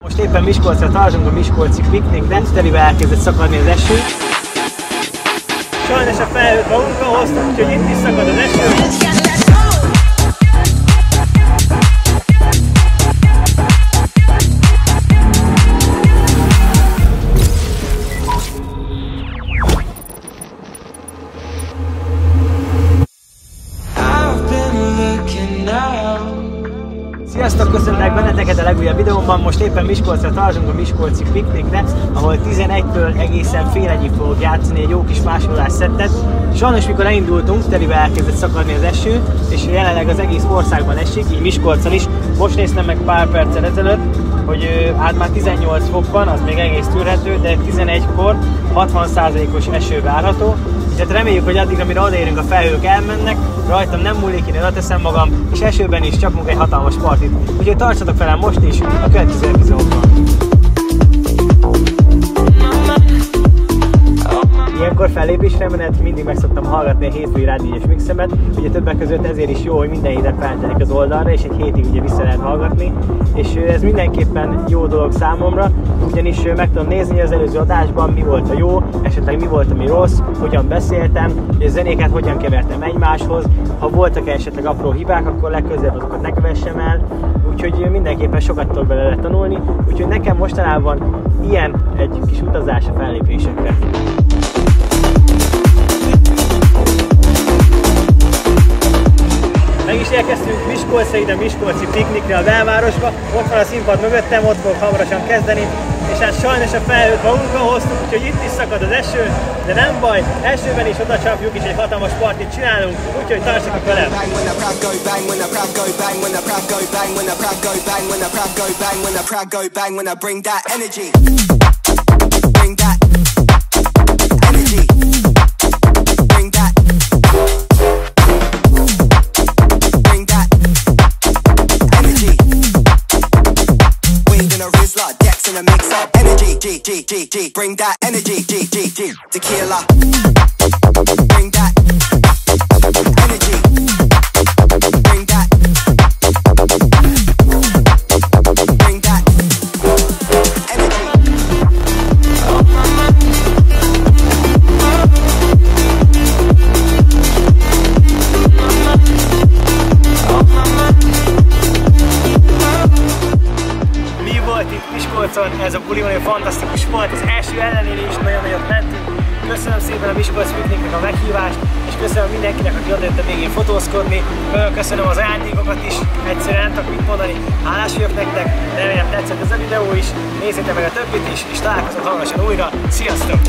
Most éppen Miskolcra tartunk a miskolci piknikre, telibe elkezdett szakadni az eső. Sajnos a felhőt magunkkal hoztuk, úgyhogy itt is szakad az eső. Sziasztok, köszönlek benneteket a legújabb videómban. Most éppen Miskolcra tartunk a miskolci piknikre, ahol 11-től egészen fél egyig fogok játszani egy jó kis másolás szettet. Sajnos mikor elindultunk, telibe elkezdett szakadni az eső, és jelenleg az egész országban esik, így Miskolcon is. Most néztem meg pár perccel ezelőtt, hogy hát már 18 fok van, az még egész tűrhető, de 11-kor 60%-os eső várható. Tehát reméljük, hogy addigra, mire odaérünk, a felhők elmennek, rajtam nem múlik, én oda teszem magam, és esőben is csapunk egy hatalmas partit. Úgyhogy tartsatok velem most is a következő epizódban. Ilyenkor fellépésre menet mindig meg szoktam hallgatni a hétfői rádiós mixemet, ugye többek között ezért is jó, hogy minden héten feltelik az oldalra, és egy hétig ugye vissza lehet hallgatni, és ez mindenképpen jó dolog számomra, ugyanis meg tudom nézni, hogy az előző adásban mi volt a jó, esetleg mi volt ami rossz, hogyan beszéltem, hogy a zenéket hogyan kevertem egymáshoz, ha voltak esetleg apró hibák, akkor legközelebb azokat ne kövessem el, úgyhogy mindenképpen sokat tudok belőle tanulni, úgyhogy nekem mostanában ilyen egy kis utazás a fellépésekre. Meg is érkeztünk Miskolcra, ide Miskolci piknikre a belvárosba, ott van a színpad mögöttem, ott fogok hamarosan kezdeni, és hát sajnos a felhőt magunkkal hoztuk, úgyhogy itt is szakad az eső, de nem baj, esőben is oda csapjuk, és egy hatalmas partit csinálunk, úgyhogy tartsatok velem! Bring that energy, tequila. Bring that energy. Bring that. Bring that energy. Mi volt itt Miskolcon? Ez a buli olyan fantasztikus volt, az első ellenére is nagyon nagyot mentünk. Köszönöm szépen a Miskolci pikniknek a meghívást, és köszönöm mindenkinek, aki odajött a végén fotózkodni. Köszönöm az ajándékokat is, egyszerűen nem tudok mit mondani. Hálás vagyok nektek, remélem tetszett ez a videó is, nézzétek meg a többit is, és találkozunk hamarosan újra. Sziasztok!